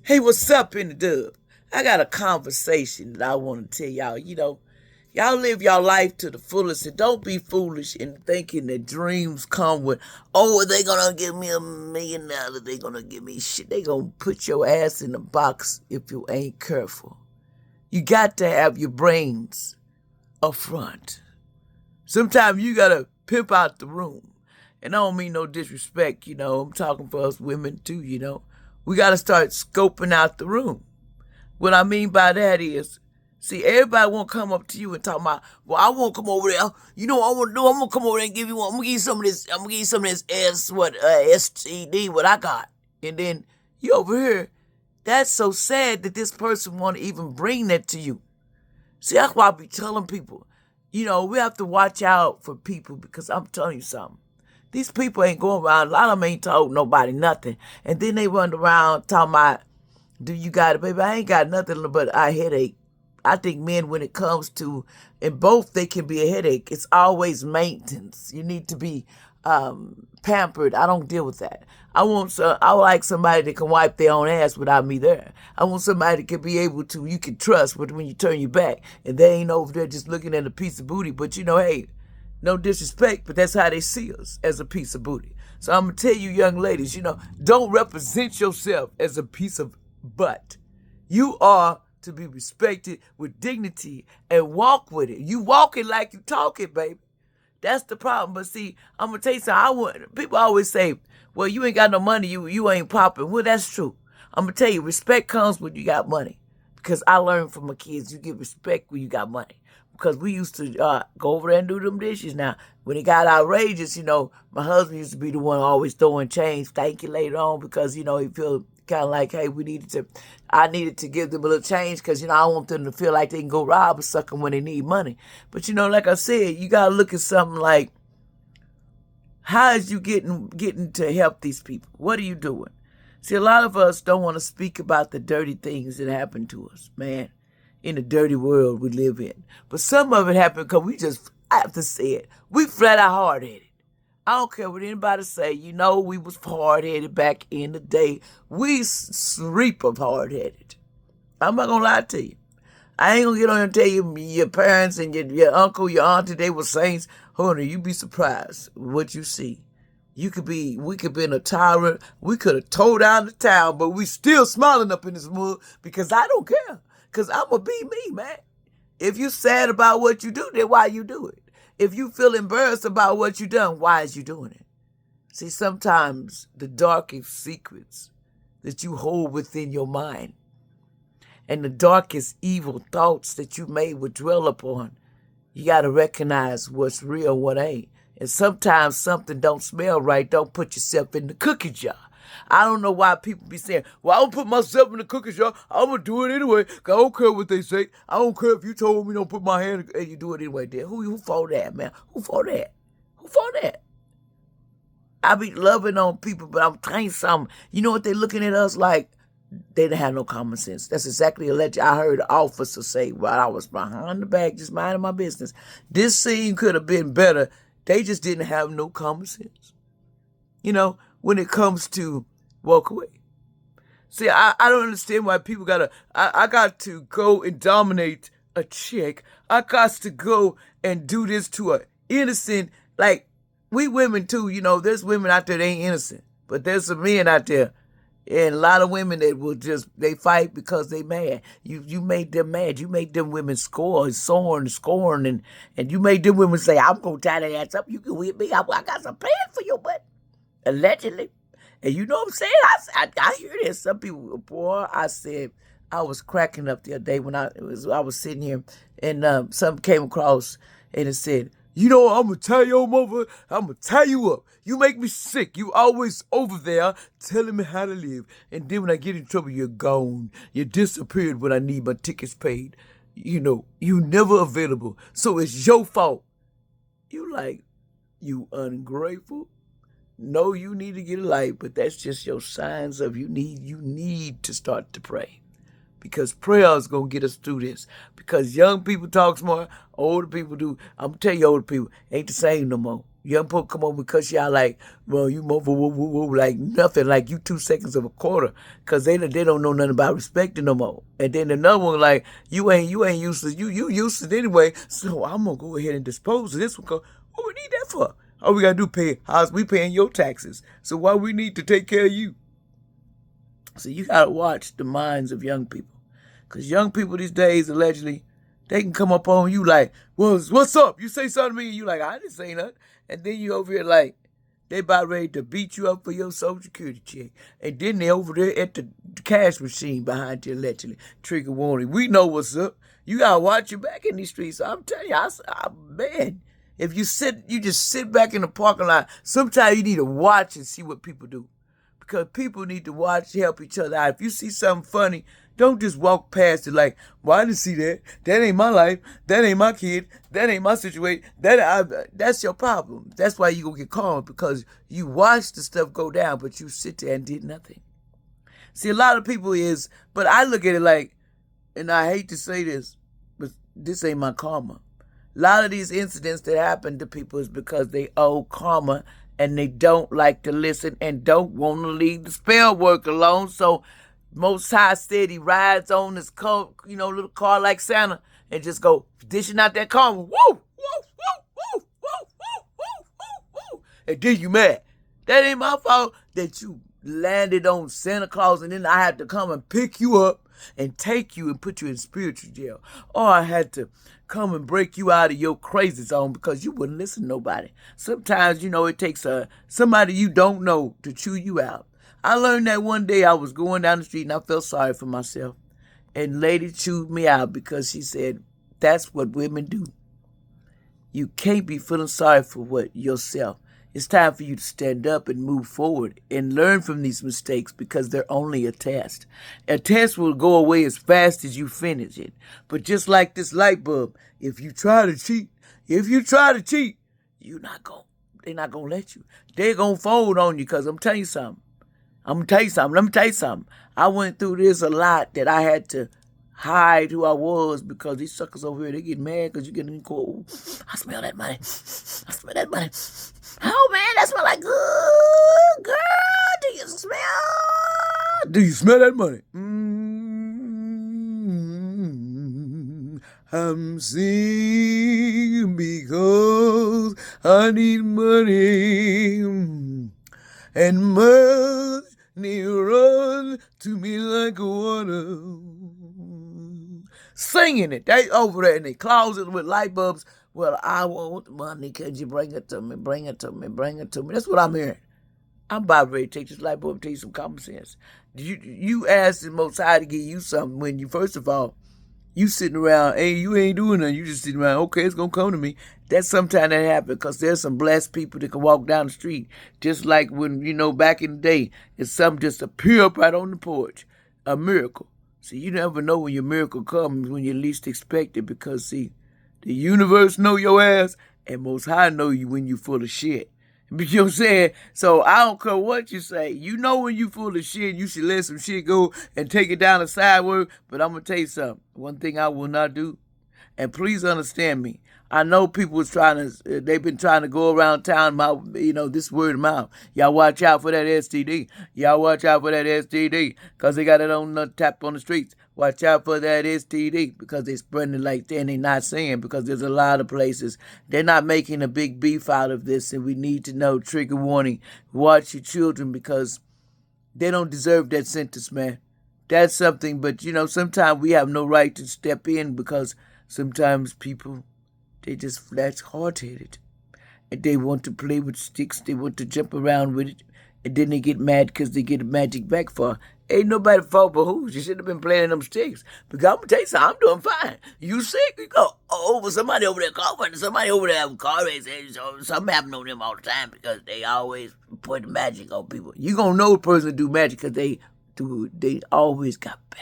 Hey, what's up in the dub? I got a conversation that I want to tell y'all. Y'all live your life to the fullest and don't be foolish in thinking that dreams come with, oh, they gonna give me $1 million. They gonna give me shit. They gonna put your ass in the box if you ain't careful. You got to have your brains up front. Sometimes you gotta pimp out the room. And I don't mean no disrespect, I'm talking for us women too. We gotta start scoping out the room. What I mean by that is, see, everybody won't come up to you and talk about, well, I won't come over there. You know what I want to do? I'm gonna come over there and give you one. I'm gonna give you some of this. I'm gonna give you some of this STD, what I got. And then you over here. That's so sad that this person want to even bring that to you. See, that's why I be telling people, we have to watch out for people because I'm telling you something. These people ain't going around. A lot of them ain't told nobody nothing. And then they run around talking about, do you got it, baby? I ain't got nothing but a headache. I think men, when it comes to, and both they can be a headache, it's always maintenance. You need to be pampered. I don't deal with that. I like somebody that can wipe their own ass without me there. I want somebody that can be able to, you can trust when you turn your back. And they ain't over there just looking at a piece of booty. But hey, no disrespect, but that's how they see us, as a piece of booty. So I'm going to tell you, young ladies, don't represent yourself as a piece of butt. You are to be respected with dignity and walk with it. You walk it like you talk it, baby. That's the problem. But see, I'm going to tell you something. People always say, well, you ain't got no money, you ain't popping. Well, that's true. I'm going to tell you, respect comes when you got money. Because I learned from my kids, you get respect when you got money. Because we used to go over there and do them dishes. Now, when it got outrageous, my husband used to be the one always throwing change. Thank you later on, because, he feel kind of like, hey, I needed to give them a little change because, I want them to feel like they can go rob or suck them when they need money. But, like I said, you got to look at something like, how is you getting to help these people? What are you doing? See, a lot of us don't want to speak about the dirty things that happen to us, man, in the dirty world we live in. But some of it happened because I have to say it, we flat out hard-headed. I don't care what anybody say. We was hard-headed back in the day. We reap of hard-headed. I'm not going to lie to you. I ain't going to get on and tell you your parents and your uncle, your auntie, they were saints. Honey, you be surprised what you see. We could be in a tyrant. We could have tore down the town, but we still smiling up in this mud because I don't care. Because I'm going to be me, man. If you sad about what you do, then why you do it? If you feel embarrassed about what you done, why is you doing it? See, sometimes the darkest secrets that you hold within your mind and the darkest evil thoughts that you may would dwell upon, you got to recognize what's real and what ain't. And sometimes something don't smell right. Don't put yourself in the cookie jar. I don't know why people be saying, well, I don't put myself in the cookie jar. I'm going to do it anyway. 'Cause I don't care what they say. I don't care if you told me don't put my hand and you do it anyway. Then who for that, man? Who for that? Who for that? I be loving on people, but I'm telling you something. You know what they looking at us like? They didn't have no common sense. That's exactly I heard an officer say while I was behind the back just minding my business. This scene could have been better. They just didn't have no common sense. When it comes to walk away. See, I don't understand why people I got to go and dominate a chick. I got to go and do this to a innocent, like, we women too, there's women out there that ain't innocent. But there's some men out there, and a lot of women that will they fight because they mad. You made them mad. You made them women scorn, and you made them women say, I'm going to tie that ass up. You can whip me. I got some plans for you, but allegedly. And you know what I'm saying? I hear this. Some people, boy, I said, I was cracking up the other day when I was sitting here, and something came across, and it said, I'm going to tie your mother, I'm going to tie you up. You make me sick. You always over there telling me how to live. And then when I get in trouble, you're gone. You disappeared when I need my tickets paid. You never available. So it's your fault. You ungrateful. No, you need to get a light, but that's just your signs of you need to start to pray. Because prayer is going to get us through this. Because young people talk smart, older people do. I'm going to tell you, older people ain't the same no more. Young folk come over because y'all like, well, you move like nothing, like you 2 seconds of a quarter, cause they don't know nothing about respecting no more. And then another one like, you ain't useless, you useless anyway. So I'm gonna go ahead and dispose of this one. Cause what we need that for? All we gotta do pay house. We paying your taxes. So why we need to take care of you? So you gotta watch the minds of young people, cause young people these days allegedly they can come up on you like, well, what's up? You say something to me, and you like, I didn't say nothing. And then you over here like, they about ready to beat you up for your Social Security check. And then they over there at the cash machine behind you allegedly. Trigger warning. We know what's up. You gotta watch your back in these streets. I'm telling you, man, if you just sit back in the parking lot, sometimes you need to watch and see what people do. Because people need to watch, help each other out. If you see something funny, don't just walk past it like, well, I didn't see that. That ain't my life. That ain't my kid. That ain't my situation. That's your problem. That's why you gonna get called, because you watched the stuff go down, but you sit there and did nothing. See, a lot of people but I look at it like, and I hate to say this, but this ain't my karma. A lot of these incidents that happen to people is because they owe karma, and they don't like to listen and don't want to leave the spell work alone. So Most High said he rides on his car, little car like Santa, and just go dishing out that karma. Woo, woo, woo, woo, woo, woo, woo, woo, woo. And then you mad. That ain't my fault that you landed on Santa Claus, and then I had to come and pick you up and take you and put you in spiritual jail. Or I had to come and break you out of your crazy zone because you wouldn't listen to nobody. Sometimes, it takes somebody you don't know to chew you out. I learned that one day I was going down the street and I felt sorry for myself. And lady chewed me out because she said, that's what women do. You can't be feeling sorry for yourself. It's time for you to stand up and move forward and learn from these mistakes, because they're only a test. A test will go away as fast as you finish it. But just like this light bulb, if you try to cheat, they're not going to let you. They're going to fold on you, because I'm telling you something. Let me tell you something. I went through this a lot, that I had to hide who I was, because these suckers over here, they get mad because you get in court. I smell that money. Oh, man, that smell like good. Girl, do you smell that money? I'm singing because I need money. And money run to me like water. Singing it. They over there in the closet with light bulbs. Well, I want money. Could you bring it to me? Bring it to me. Bring it to me. That's what I'm hearing. I'm about ready to take this light bulb and tell you some common sense. You asked the Most High to give you something when you, first of all, you sitting around, hey, you ain't doing nothing. You just sitting around, okay, it's going to come to me. That's sometimes that happens, because there's some blessed people that can walk down the street. Just like when, back in the day, it's something just appear up right on the porch. A miracle. See, you never know when your miracle comes, when you least expect it, because, see, the universe know your ass, and Most High know you when you full of shit. You know what I'm saying? So I don't care what you say. You know when you full of shit, you should let some shit go and take it down the sidewalk. But I'm going to tell you something. One thing I will not do, and please understand me, I know people they've been trying to go around town, this word of mouth. Y'all watch out for that STD. Because they got it on the tap on the streets. Watch out for that STD, because they're spreading it like that, and they're not saying, because there's a lot of places. They're not making a big beef out of this, and we need to know, trigger warning, watch your children, because they don't deserve that sentence, man. That's something, but, sometimes we have no right to step in, because sometimes people, that's hard-headed. And they want to play with sticks. They want to jump around with it. And then they get mad because they get a magic backfire. Ain't nobody fault but who. You should have been playing them sticks. Because I'm going to tell you something, I'm doing fine. You sick? You go over somebody over there coughing. Somebody over there having car races. Something happen on them all the time, because they always put magic on people. You going to know a person do magic, because they always got bad